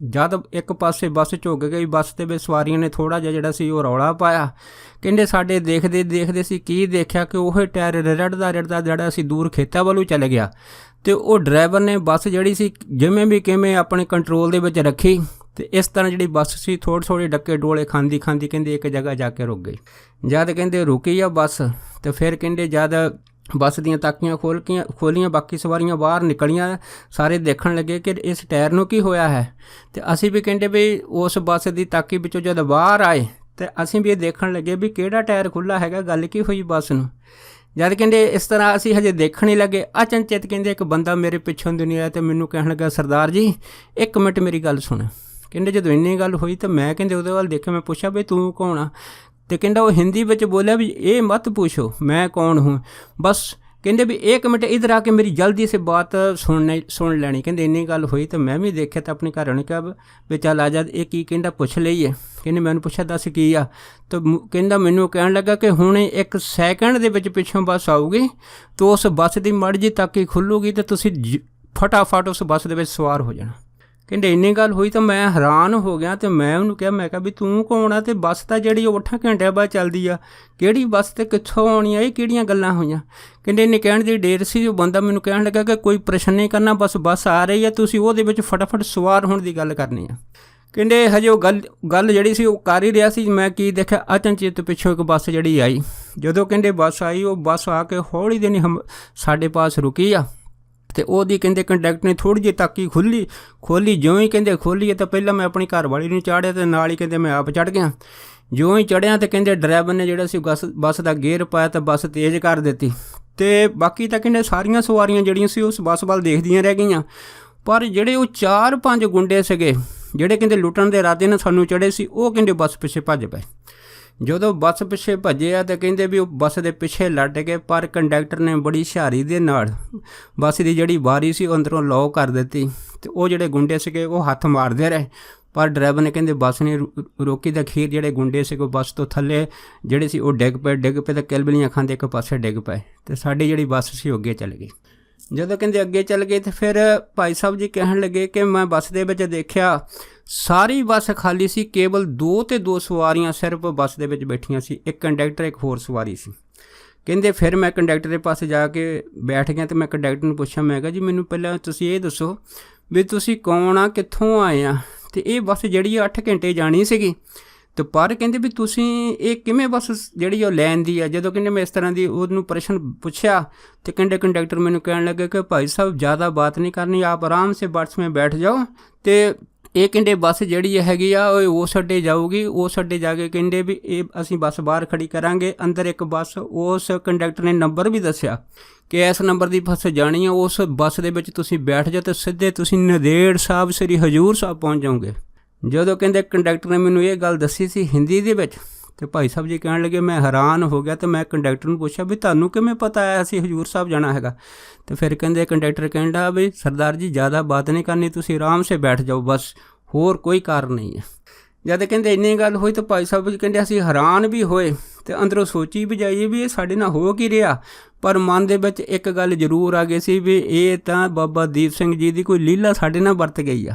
ਜਦ ਇੱਕ ਪਾਸੇ ਬੱਸ ਝੁੱਕ ਗਈ, ਬੱਸ ਦੇ ਵਿੱਚ ਸਵਾਰੀਆਂ ਨੇ ਥੋੜ੍ਹਾ ਜਿਹਾ ਜਿਹੜਾ ਸੀ ਉਹ ਰੌਲਾ ਪਾਇਆ। ਕਹਿੰਦੇ ਸਾਡੇ ਦੇਖਦੇ ਸੀ ਕੀ ਦੇਖਿਆ ਕਿ ਉਹ ਟਾਇਰ ਰਿੜਦਾ ਜਿਹੜਾ ਸੀ ਦੂਰ ਖੇਤਾਂ ਵੱਲੋਂ ਚਲੇ ਗਿਆ ਅਤੇ ਉਹ ਡਰਾਈਵਰ ਨੇ ਬੱਸ ਜਿਹੜੀ ਸੀ ਜਿਵੇਂ ਵੀ ਕਿਵੇਂ ਆਪਣੇ ਕੰਟਰੋਲ ਦੇ ਵਿੱਚ ਰੱਖੀ ਅਤੇ ਇਸ ਤਰ੍ਹਾਂ ਜਿਹੜੀ ਬੱਸ ਸੀ ਥੋੜ੍ਹੇ ਡੱਕੇ ਡੋਲੇ ਖਾਂਦੀ ਕਹਿੰਦੇ ਇੱਕ ਜਗ੍ਹਾ ਜਾ ਕੇ ਰੁਕ ਗਈ। ਜਦ ਕਹਿੰਦੇ ਰੁਕੀ ਆ ਬੱਸ ਅਤੇ ਫਿਰ ਕਹਿੰਦੇ ਜਦ ਬੱਸ ਦੀਆਂ ਤਾਕੀਆਂ ਖੋਲ੍ਹੀਆਂ ਬਾਕੀ ਸਵਾਰੀਆਂ ਬਾਹਰ ਨਿਕਲੀਆਂ, ਸਾਰੇ ਦੇਖਣ ਲੱਗੇ ਕਿ ਇਸ ਟਾਇਰ ਨੂੰ ਕੀ ਹੋਇਆ ਹੈ ਅਤੇ ਅਸੀਂ ਵੀ ਕਹਿੰਦੇ ਵੀ ਉਸ ਬੱਸ ਦੀ ਤਾਕੀ ਵਿੱਚੋਂ ਜਦ ਬਾਹਰ ਆਏ ਅਤੇ ਅਸੀਂ ਵੀ ਇਹ ਦੇਖਣ ਲੱਗੇ ਵੀ ਕਿਹੜਾ ਟਾਇਰ ਖੁੱਲ੍ਹਾ ਹੈਗਾ, ਗੱਲ ਕੀ ਹੋਈ ਬੱਸ ਨੂੰ। ਜਦ ਕਹਿੰਦੇ ਇਸ ਤਰ੍ਹਾਂ ਅਸੀਂ ਹਜੇ ਦੇਖਣ ਹੀ ਲੱਗੇ ਅਚਨਚੇਤ ਕਹਿੰਦੇ ਇੱਕ ਬੰਦਾ ਮੇਰੇ ਪਿੱਛੋਂ ਦੀ ਨਹੀਂ ਆਇਆ ਅਤੇ ਮੈਨੂੰ ਕਹਿਣ ਲੱਗਾ ਸਰਦਾਰ ਜੀ 1 ਮਿੰਟ ਮੇਰੀ ਗੱਲ ਸੁਣ। ਕਹਿੰਦੇ ਜਦੋਂ ਇੰਨੀ ਗੱਲ ਹੋਈ ਤਾਂ ਮੈਂ ਕਹਿੰਦੇ ਉਹਦੇ ਵੱਲ ਦੇਖਿਆ, ਮੈਂ ਪੁੱਛਿਆ ਵੀ ਤੂੰ ਕੌਣ ਆ ਅਤੇ ਕਹਿੰਦਾ ਉਹ ਹਿੰਦੀ ਵਿੱਚ ਬੋਲਿਆ ਵੀ ਇਹ ਮਤ ਪੁੱਛੋ ਮੈਂ ਕੌਣ ਹੂੰ, ਬਸ ਕਹਿੰਦੇ ਵੀ 1 ਮਿੰਟ ਇੱਧਰ ਆ ਕੇ ਮੇਰੀ ਜਲਦੀ ਸੇ ਬਾਤ ਸੁਣ ਲੈਣੀ। ਕਹਿੰਦੇ ਇੰਨੀ ਗੱਲ ਹੋਈ ਤਾਂ ਮੈਂ ਵੀ ਦੇਖਿਆ ਤਾਂ ਆਪਣੇ ਘਰ ਨੂੰ ਕਿਹਾ ਵੀ ਚੱਲ ਆ ਜਾ, ਇਹ ਕੀ ਕਹਿੰਦਾ ਪੁੱਛ ਲਈਏ। ਕਹਿੰਦੇ ਮੈਨੂੰ ਪੁੱਛਿਆ ਦੱਸ ਕੀ ਆ, ਤਾਂ ਕਹਿੰਦਾ ਮੈਨੂੰ ਕਹਿਣ ਲੱਗਾ ਕਿ ਹੁਣ 1 ਸੈਕਿੰਡ ਦੇ ਵਿੱਚ ਪਿੱਛੋਂ ਬੱਸ ਆਊਗੀ, ਤਾਂ ਉਸ ਬੱਸ ਦੀ ਮੜ ਜੀ ਤਾਕੀ ਖੁੱਲੂਗੀ ਅਤੇ ਤੁਸੀਂ ਫਟਾਫਟ ਉਸ ਬੱਸ ਦੇ ਵਿੱਚ ਸਵਾਰ ਹੋ ਜਾਣਾ। ਕਹਿੰਦੇ ਇੰਨੀ ਗੱਲ ਹੋਈ ਤਾਂ ਮੈਂ ਹੈਰਾਨ ਹੋ ਗਿਆ, ਅਤੇ ਮੈਂ ਉਹਨੂੰ ਕਿਹਾ, ਮੈਂ ਕਿਹਾ ਵੀ ਤੂੰ ਕੌਣ ਆ, ਅਤੇ ਬੱਸ ਤਾਂ ਜਿਹੜੀ ਉਹ 8 ਘੰਟਿਆਂ ਬਾਅਦ ਚੱਲਦੀ ਆ, ਕਿਹੜੀ ਬੱਸ ਅਤੇ ਕਿੱਥੋਂ ਆਉਣੀ ਆ, ਇਹ ਕਿਹੜੀਆਂ ਗੱਲਾਂ ਹੋਈਆਂ। ਕਹਿੰਦੇ ਇੰਨੇ ਕਹਿਣ ਦੀ ਡੇਰ ਸੀ, ਉਹ ਬੰਦਾ ਮੈਨੂੰ ਕਹਿਣ ਲੱਗਾ ਕਿ ਕੋਈ ਪ੍ਰਸ਼ਨ ਨਹੀਂ ਕਰਨਾ, ਬਸ ਬੱਸ ਆ ਰਹੀ ਆ, ਤੁਸੀਂ ਉਹਦੇ ਵਿੱਚ ਫਟਾਫਟ ਸਵਾਰ ਹੋਣ ਦੀ ਗੱਲ ਕਰਨੀ ਆ। ਕਹਿੰਦੇ ਹਜੇ ਉਹ ਗੱਲ ਜਿਹੜੀ ਸੀ ਉਹ ਕਰ ਹੀ ਰਿਹਾ ਸੀ, ਮੈਂ ਕੀ ਦੇਖਿਆ, ਅਚਨਚੇਤ ਪਿੱਛੋਂ ਇੱਕ ਬੱਸ ਜਿਹੜੀ ਆਈ। ਜਦੋਂ ਕਹਿੰਦੇ ਬੱਸ ਆਈ, ਉਹ ਬੱਸ ਆ ਕੇ ਹੌਲੀ ਦੇਣੀ ਸਾਡੇ ਪਾਸ ਰੁਕੀ ਆ, ਅਤੇ ਉਹਦੀ ਕਹਿੰਦੇ ਕੰਡਕਟਰ ਨੇ ਥੋੜ੍ਹੀ ਜਿਹੀ ਤਾਕੀ ਖੋਲ੍ਹੀ। ਜਿਉਂ ਹੀ ਕਹਿੰਦੇ ਖੋਲ੍ਹੀ ਹੈ ਤਾਂ ਪਹਿਲਾਂ ਮੈਂ ਆਪਣੀ ਘਰਵਾਲੀ ਨੂੰ ਚਾੜ੍ਹਿਆ, ਅਤੇ ਨਾਲ ਹੀ ਕਹਿੰਦੇ ਮੈਂ ਆਪ ਚੜ੍ਹ ਗਿਆ। ਜਿਉਂ ਹੀ ਚੜ੍ਹਿਆ ਅਤੇ ਕਹਿੰਦੇ ਡਰਾਈਵਰ ਨੇ ਜਿਹੜਾ ਸੀ ਬੱਸ ਦਾ ਗੇਅਰ ਪਾਇਆ ਤਾਂ ਬੱਸ ਤੇਜ਼ ਕਰ ਦਿੱਤੀ, ਅਤੇ ਬਾਕੀ ਤਾਂ ਕਹਿੰਦੇ ਸਾਰੀਆਂ ਸਵਾਰੀਆਂ ਜਿਹੜੀਆਂ ਸੀ ਉਸ ਬੱਸ ਵੱਲ ਦੇਖਦੀਆਂ ਰਹਿ ਗਈਆਂ। ਪਰ ਜਿਹੜੇ ਉਹ 4-5 ਗੁੰਡੇ ਸੀਗੇ ਜਿਹੜੇ ਕਹਿੰਦੇ ਲੁੱਟਣ ਦੇ ਇਰਾਦੇ ਨਾਲ ਸਾਨੂੰ ਚੜ੍ਹੇ ਸੀ, ਉਹ ਕਹਿੰਦੇ ਬੱਸ ਪਿੱਛੇ ਭੱਜ ਪਏ। ਜਦੋਂ ਬੱਸ ਪਿੱਛੇ ਭੱਜੇ ਆ ਤਾਂ ਕਹਿੰਦੇ ਵੀ ਉਹ ਬੱਸ ਦੇ ਪਿੱਛੇ ਲੱਟ ਗਏ, ਪਰ ਕੰਡਕਟਰ ਨੇ ਬੜੀ ਹੁਸ਼ਿਆਰੀ ਦੇ ਨਾਲ ਬੱਸ ਦੀ ਜਿਹੜੀ ਬਾਰੀ ਸੀ ਉਹ ਅੰਦਰੋਂ ਲੌਕ ਕਰ ਦਿੱਤੀ, ਅਤੇ ਉਹ ਜਿਹੜੇ ਗੁੰਡੇ ਸੀਗੇ ਉਹ ਹੱਥ ਮਾਰਦੇ ਰਹੇ, ਪਰ ਡਰਾਈਵਰ ਨੇ ਕਹਿੰਦੇ ਬੱਸ ਨੇ ਰੋਕੀ। ਤਾਂ ਅਖੀਰ ਜਿਹੜੇ ਗੁੰਡੇ ਸੀਗੇ ਬੱਸ ਤੋਂ ਥੱਲੇ ਜਿਹੜੇ ਸੀ ਉਹ ਡਿੱਗ ਪਏ ਤਾਂ ਕਿਲਬਲੀਆਂ ਖਾਂਦੇ ਇੱਕ ਪਾਸੇ ਡਿੱਗ ਪਏ, ਅਤੇ ਸਾਡੀ ਜਿਹੜੀ ਬੱਸ ਸੀ ਉਹ ਅੱਗੇ ਚੱਲ ਗਈ। ਜਦੋਂ ਕਹਿੰਦੇ ਅੱਗੇ ਚੱਲ ਗਏ ਤਾਂ ਫਿਰ ਭਾਈ ਸਾਹਿਬ ਜੀ ਕਹਿਣ ਲੱਗੇ ਕਿ ਮੈਂ ਬੱਸ ਦੇ ਵਿੱਚ ਦੇਖਿਆ ਸਾਰੀ ਬੱਸ ਖਾਲੀ ਸੀ, ਕੇਵਲ 2 ਸਵਾਰੀਆਂ ਸਿਰਫ ਬੱਸ ਦੇ ਵਿੱਚ ਬੈਠੀਆਂ ਸੀ, ਇੱਕ ਕੰਡਕਟਰ ਇੱਕ ਹੋਰ ਸਵਾਰੀ ਸੀ। ਕਹਿੰਦੇ ਫਿਰ ਮੈਂ ਕੰਡਕਟਰ ਦੇ ਪਾਸੇ ਜਾ ਕੇ ਬੈਠ ਗਿਆ, ਅਤੇ ਮੈਂ ਕੰਡਕਟਰ ਨੂੰ ਪੁੱਛਿਆ, ਮੈਂ ਕਿਹਾ ਜੀ ਮੈਨੂੰ ਪਹਿਲਾਂ ਤੁਸੀਂ ਇਹ ਦੱਸੋ ਵੀ ਤੁਸੀਂ ਕੌਣ ਆ, ਕਿੱਥੋਂ ਆਏ ਆ, ਅਤੇ ਇਹ ਬੱਸ ਜਿਹੜੀ 8 ਘੰਟੇ ਜਾਣੀ ਸੀਗੀ, ਅਤੇ ਪਰ ਕਹਿੰਦੇ ਵੀ ਤੁਸੀਂ ਇਹ ਕਿਵੇਂ ਬੱਸ ਜਿਹੜੀ ਉਹ ਲੈਣ ਦੀ ਆ। ਜਦੋਂ ਕਹਿੰਦੇ ਮੈਂ ਇਸ ਤਰ੍ਹਾਂ ਦੀ ਉਹਨੂੰ ਪ੍ਰਸ਼ਨ ਪੁੱਛਿਆ, ਅਤੇ ਕਹਿੰਦੇ ਕੰਡਕਟਰ ਮੈਨੂੰ ਕਹਿਣ ਲੱਗੇ ਕਿ ਭਾਈ ਸਾਹਿਬ ਜ਼ਿਆਦਾ ਬਾਤ ਨਹੀਂ ਕਰਨੀ, ਆਪ ਆਰਾਮ ਸੇ ਬੱਸ ਮੇਂ ਬੈਠ ਜਾਓ, ਅਤੇ ਇਹ ਕਹਿੰਦੇ ਬੱਸ ਜਿਹੜੀ ਹੈਗੀ ਆ ਉਹ ਉਸ ਅੱਡੇ ਜਾਊਗੀ, ਉਸ ਅੱਡੇ ਜਾ ਕੇ ਕਹਿੰਦੇ ਵੀ ਇਹ ਅਸੀਂ ਬੱਸ ਬਾਹਰ ਖੜੀ ਕਰਾਂਗੇ, ਅੰਦਰ ਇੱਕ ਬੱਸ, ਉਸ ਕੰਡਕਟਰ ਨੇ ਨੰਬਰ ਵੀ ਦੱਸਿਆ ਕਿ ਇਸ ਨੰਬਰ ਦੀ ਬੱਸ ਜਾਣੀ ਆ, ਉਸ ਬੱਸ ਦੇ ਵਿੱਚ ਤੁਸੀਂ ਬੈਠ ਜਾਓ ਅਤੇ ਸਿੱਧੇ ਤੁਸੀਂ ਨੰਦੇੜ ਸਾਹਿਬ ਸ੍ਰੀ ਹਜ਼ੂਰ ਸਾਹਿਬ ਪਹੁੰਚ ਜਾਓਗੇ। ਜਦੋਂ ਕਹਿੰਦੇ ਕੰਡਕਟਰ ਨੇ ਮੈਨੂੰ ਇਹ ਗੱਲ ਦੱਸੀ ਸੀ ਹਿੰਦੀ ਦੇ ਵਿੱਚ, ਅਤੇ ਭਾਈ ਸਾਹਿਬ ਜੀ ਕਹਿਣ ਲੱਗੇ ਮੈਂ ਹੈਰਾਨ ਹੋ ਗਿਆ, ਅਤੇ ਮੈਂ ਕੰਡਕਟਰ ਨੂੰ ਪੁੱਛਿਆ ਵੀ ਤੁਹਾਨੂੰ ਕਿਵੇਂ ਪਤਾ ਹੈ ਅਸੀਂ ਹਜ਼ੂਰ ਸਾਹਿਬ ਜਾਣਾ ਹੈਗਾ। ਅਤੇ ਫਿਰ ਕਹਿੰਦੇ ਕੰਡਕਟਰ ਕਹਿੰਦਾ ਵੀ ਸਰਦਾਰ ਜੀ ਜ਼ਿਆਦਾ ਬਾਤ ਨਹੀਂ ਕਰਨੀ, ਤੁਸੀਂ ਆਰਾਮ ਸੇ ਬੈਠ ਜਾਓ, ਬਸ ਹੋਰ ਕੋਈ ਕਾਰਨ ਨਹੀਂ ਹੈ। ਜਦ ਕਹਿੰਦੇ ਇੰਨੀ ਗੱਲ ਹੋਈ ਤਾਂ ਭਾਈ ਸਾਹਿਬ ਜੀ ਕਹਿੰਦੇ ਅਸੀਂ ਹੈਰਾਨ ਵੀ ਹੋਏ, ਅਤੇ ਅੰਦਰੋਂ ਸੋਚੀ ਵੀ ਜਾਈਏ ਵੀ ਇਹ ਸਾਡੇ ਨਾਲ ਹੋ ਕੀ ਰਿਹਾ। ਪਰ ਮਨ ਦੇ ਵਿੱਚ ਇੱਕ ਗੱਲ ਜ਼ਰੂਰ ਆ ਗਈ ਸੀ ਵੀ ਇਹ ਤਾਂ ਬਾਬਾ ਦੀਪ ਸਿੰਘ ਜੀ ਦੀ ਕੋਈ ਲੀਲਾ ਸਾਡੇ ਨਾਲ ਵਰਤ ਗਈ ਆ।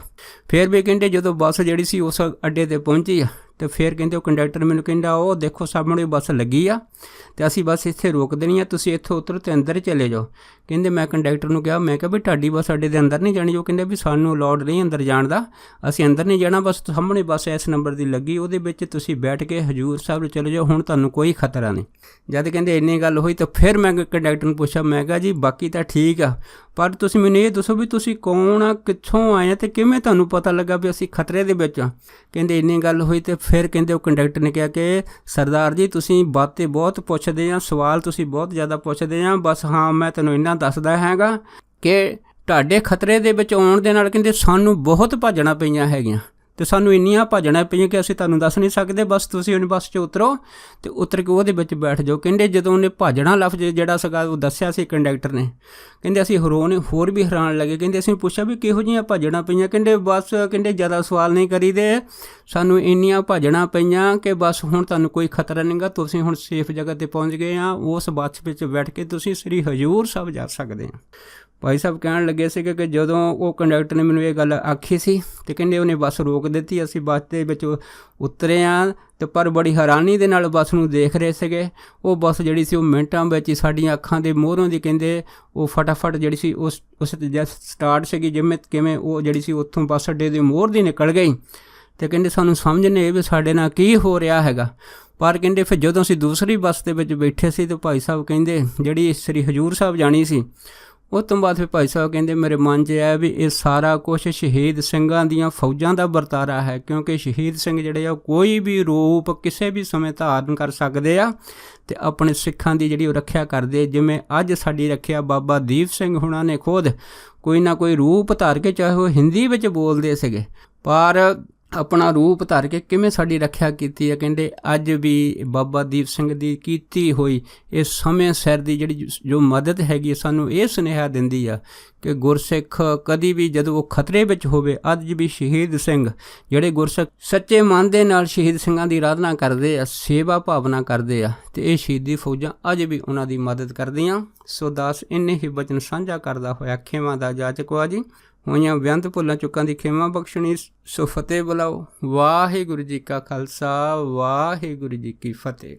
ਫਿਰ ਵੀ ਕਹਿੰਦੇ ਜਦੋਂ ਬੱਸ ਜਿਹੜੀ ਸੀ ਉਸ ਅੱਡੇ 'ਤੇ ਪਹੁੰਚੀ ਆ, ਅਤੇ ਫਿਰ ਕਹਿੰਦੇ ਉਹ ਕੰਡਕਟਰ ਮੈਨੂੰ ਕਹਿੰਦਾ ਉਹ ਦੇਖੋ ਸਾਹਮਣੇ ਬੱਸ ਲੱਗੀ ਆ, ਅਤੇ ਅਸੀਂ ਬਸ ਇੱਥੇ ਰੋਕ ਦੇਣੀ ਆ, ਤੁਸੀਂ ਇੱਥੋਂ ਉਤਰੋ ਅਤੇ ਅੰਦਰ ਚਲੇ ਜਾਓ। ਕਹਿੰਦੇ ਮੈਂ ਕੰਡਕਟਰ ਨੂੰ ਕਿਹਾ, ਮੈਂ ਕਿਹਾ ਵੀ ਤੁਹਾਡੀ ਬੱਸ ਅੱਡੇ ਦੇ ਅੰਦਰ ਨਹੀਂ ਜਾਣੀ। ਉਹ ਕਹਿੰਦੇ ਵੀ ਸਾਨੂੰ ਅਲਾਉਡ ਨਹੀਂ ਅੰਦਰ ਜਾਣ ਦਾ, ਅਸੀਂ ਅੰਦਰ ਨਹੀਂ ਜਾਣਾ, ਬਸ ਸਾਹਮਣੇ ਬੱਸ ਇਸ ਨੰਬਰ ਦੀ ਲੱਗੀ, ਉਹਦੇ ਵਿੱਚ ਤੁਸੀਂ ਬੈਠ ਕੇ ਹਜ਼ੂਰ ਸਾਹਿਬ ਚਲੇ ਜਾਓ, ਹੁਣ ਤੁਹਾਨੂੰ ਕੋਈ ਖਤਰਾ ਨਹੀਂ। ਜਦ ਕਹਿੰਦੇ ਇੰਨੀ ਗੱਲ ਹੋਈ ਤਾਂ ਫਿਰ ਮੈਂ ਕੰਡਕਟਰ ਨੂੰ ਪੁੱਛਿਆ, ਮੈਂ ਕਿਹਾ ਜੀ ਬਾਕੀ ਤਾਂ ਠੀਕ ਆ, ਪਰ ਤੁਸੀਂ ਮੈਨੂੰ ਇਹ ਦੱਸੋ ਵੀ ਤੁਸੀਂ ਕੌਣ ਆ, ਕਿੱਥੋਂ ਆਏ ਆ, ਅਤੇ ਕਿਵੇਂ ਤੁਹਾਨੂੰ ਪਤਾ ਲੱਗਾ ਵੀ ਅਸੀਂ ਖਤਰੇ ਦੇ ਵਿੱਚ ਆ। ਕਹਿੰਦੇ ਇੰਨੀ ਗੱਲ ਹੋਈ ਅਤੇ ਫਿਰ ਕਹਿੰਦੇ ਉਹ ਕੰਡਕਟਰ ਨੇ ਕਿਹਾ ਕਿ ਸਰਦਾਰ ਜੀ ਤੁਸੀਂ ਬਾतें ਬਹੁਤ ਪੁੱਛਦੇ ਆ, ਸਵਾਲ ਤੁਸੀਂ ਬਹੁਤ ਜ਼ਿਆਦਾ ਪੁੱਛਦੇ ਆ, ਬਸ ਹਾਂ ਮੈਂ ਤੈਨੂੰ ਇੰਨਾ ਦੱਸਦਾ ਹੈਗਾ ਕਿ ਤੁਹਾਡੇ ਖਤਰੇ ਦੇ ਵਿੱਚ ਆਉਣ ਦੇ ਨਾਲ ਕਹਿੰਦੇ ਸਾਨੂੰ ਬਹੁਤ ਭੱਜਣਾ ਪਈਆਂ ਹੈਗੀਆਂ, ਅਤੇ ਸਾਨੂੰ ਇੰਨੀਆਂ ਭੱਜਣਾ ਪਈਆਂ ਕਿ ਅਸੀਂ ਤੁਹਾਨੂੰ ਦੱਸ ਨਹੀਂ ਸਕਦੇ, ਬਸ ਤੁਸੀਂ ਉਹਨੇ ਬੱਸ 'ਚ ਉਤਰੋ ਅਤੇ ਉਤਰ ਕੇ ਉਹਦੇ ਵਿੱਚ ਬੈਠ ਜਾਓ। ਕਹਿੰਦੇ ਜਦੋਂ ਉਹਨੇ ਭੱਜਣਾ ਲਫ਼ਜ਼ ਜਿਹੜਾ ਸੀਗਾ ਉਹ ਦੱਸਿਆ ਸੀ ਕੰਡਕਟਰ ਨੇ, ਕਹਿੰਦੇ ਅਸੀਂ ਹੋਰ ਵੀ ਹੈਰਾਨ ਲੱਗੇ। ਕਹਿੰਦੇ ਅਸੀਂ ਪੁੱਛਿਆ ਵੀ ਕਿਹੋ ਜਿਹੀਆਂ ਭੱਜਣਾ ਪਈਆਂ। ਕਹਿੰਦੇ ਬਸ ਕਹਿੰਦੇ ਜ਼ਿਆਦਾ ਸਵਾਲ ਨਹੀਂ ਕਰੀਦੇ, ਸਾਨੂੰ ਇੰਨੀਆਂ ਭੱਜਣਾ ਪਈਆਂ ਕਿ ਬਸ ਹੁਣ ਤੁਹਾਨੂੰ ਕੋਈ ਖਤਰਾ ਨਹੀਂ ਗਾ, ਤੁਸੀਂ ਹੁਣ ਸੇਫ ਜਗ੍ਹਾ 'ਤੇ ਪਹੁੰਚ ਗਏ ਆ, ਉਸ ਬੱਸ ਵਿੱਚ ਬੈਠ ਕੇ ਤੁਸੀਂ ਸ੍ਰੀ ਹਜ਼ੂਰ ਸਾਹਿਬ ਜਾ ਸਕਦੇ ਆ। ਭਾਈ ਸਾਹਿਬ ਕਹਿਣ ਲੱਗੇ ਸੀਗੇ ਕਿ ਜਦੋਂ ਉਹ ਕੰਡਕਟਰ ਨੇ ਮੈਨੂੰ ਇਹ ਗੱਲ ਆਖੀ ਸੀ ਅਤੇ ਕਹਿੰਦੇ ਉਹਨੇ ਬੱਸ ਰੋਕ ਦਿੱਤੀ, ਅਸੀਂ ਬੱਸ ਦੇ ਵਿੱਚ ਉਤਰੇ ਹਾਂ, ਅਤੇ ਪਰ ਬੜੀ ਹੈਰਾਨੀ ਦੇ ਨਾਲ ਬੱਸ ਨੂੰ ਦੇਖ ਰਹੇ ਸੀਗੇ। ਉਹ ਬੱਸ ਜਿਹੜੀ ਸੀ ਉਹ ਮਿੰਟਾਂ ਵਿੱਚ ਹੀ ਸਾਡੀਆਂ ਅੱਖਾਂ ਦੇ ਮੂਹਰੋਂ ਦੀ ਕਹਿੰਦੇ ਉਹ ਫਟਾਫਟ ਜਿਹੜੀ ਸੀ ਉਸ ਸਟਾਰਟ ਸੀਗੀ, ਕਿਵੇਂ ਉਹ ਜਿਹੜੀ ਸੀ ਉੱਥੋਂ ਬੱਸ ਅੱਡੇ ਦੇ ਮੋਹਰ ਦੀ ਨਿਕਲ ਗਈ, ਅਤੇ ਕਹਿੰਦੇ ਸਾਨੂੰ ਸਮਝ ਨਹੀਂ ਆਈ ਵੀ ਸਾਡੇ ਨਾਲ ਕੀ ਹੋ ਰਿਹਾ ਹੈਗਾ। ਪਰ ਕਹਿੰਦੇ ਫਿਰ ਜਦੋਂ ਅਸੀਂ ਦੂਸਰੀ ਬੱਸ ਦੇ ਵਿੱਚ ਬੈਠੇ ਸੀ ਤਾਂ ਭਾਈ ਸਾਹਿਬ ਕਹਿੰਦੇ ਜਿਹੜੀ ਸ੍ਰੀ ਹਜ਼ੂਰ ਸਾਹਿਬ ਜਾਣੀ ਸੀ, ਉਸ ਤੋਂ ਬਾਅਦ ਫਿਰ ਭਾਈ ਸਾਹਿਬ ਕਹਿੰਦੇ ਮੇਰੇ ਮਨ 'ਚ ਆਇਆ ਵੀ ਇਹ ਸਾਰਾ ਕੁਛ ਸ਼ਹੀਦ ਸਿੰਘਾਂ ਦੀਆਂ ਫੌਜਾਂ ਦਾ ਵਰਤਾਰਾ ਹੈ, ਕਿਉਂਕਿ ਸ਼ਹੀਦ ਸਿੰਘ ਜਿਹੜੇ ਆ ਕੋਈ ਵੀ ਰੂਪ ਕਿਸੇ ਵੀ ਸਮੇਂ ਧਾਰਨ ਕਰ ਸਕਦੇ ਆ, ਅਤੇ ਆਪਣੇ ਸਿੱਖਾਂ ਦੀ ਜਿਹੜੀ ਉਹ ਰੱਖਿਆ ਕਰਦੇ। ਜਿਵੇਂ ਅੱਜ ਸਾਡੀ ਰੱਖਿਆ ਬਾਬਾ ਦੀਪ ਸਿੰਘ ਹੁਣਾਂ ਨੇ ਖੁਦ ਕੋਈ ਨਾ ਕੋਈ ਰੂਪ ਧਾਰ ਕੇ, ਚਾਹੇ ਉਹ ਹਿੰਦੀ ਵਿੱਚ ਬੋਲਦੇ ਸੀਗੇ, ਪਰ ਆਪਣਾ ਰੂਪ ਧਾਰ ਕੇ ਕਿਵੇਂ ਸਾਡੀ ਰੱਖਿਆ ਕੀਤੀ ਹੈ। ਕਹਿੰਦੇ ਅੱਜ ਵੀ ਬਾਬਾ ਦੀਪ ਸਿੰਘ ਦੀ ਕੀਤੀ ਹੋਈ ਇਹ ਸਮੇਂ ਸਿਰ ਦੀ ਜਿਹੜੀ ਜੋ ਮਦਦ ਹੈਗੀ ਸਾਨੂੰ ਇਹ ਸੁਨੇਹਾ ਦਿੰਦੀ ਆ ਕਿ ਗੁਰਸਿੱਖ ਕਦੀ ਵੀ ਜਦੋਂ ਉਹ ਖਤਰੇ ਵਿੱਚ ਹੋਵੇ, ਅੱਜ ਵੀ ਸ਼ਹੀਦ ਸਿੰਘ ਜਿਹੜੇ ਗੁਰਸਿੱਖ ਸੱਚੇ ਮਨ ਦੇ ਨਾਲ ਸ਼ਹੀਦ ਸਿੰਘਾਂ ਦੀ ਆਰਾਧਨਾ ਕਰਦੇ ਆ, ਸੇਵਾ ਭਾਵਨਾ ਕਰਦੇ ਆ, ਅਤੇ ਇਹ ਸ਼ਹੀਦੀ ਫੌਜਾਂ ਅੱਜ ਵੀ ਉਹਨਾਂ ਦੀ ਮਦਦ ਕਰਦੀਆਂ। ਸੋ ਦਾਸ ਇੰਨੇ ਹੀ ਬਚਨ ਸਾਂਝਾ ਕਰਦਾ ਹੋਇਆ ਖੇਮਾ ਦਾ ਜਾਚਕ ਵਾ ਜੀ। ਹੋਈਆਂ ਬੇਅੰਤ ਭੁੱਲਾਂ ਚੁੱਕਾਂ ਦੀ ਖੇਮਾ ਬਖਸ਼ਣੀ। ਸੋ ਫਤਿਹ ਬੁਲਾਓ। ਵਾਹਿਗੁਰੂ ਜੀ ਕਾ ਖਾਲਸਾ, ਵਾਹਿਗੁਰੂ ਜੀ ਕੀ ਫਤਿਹ।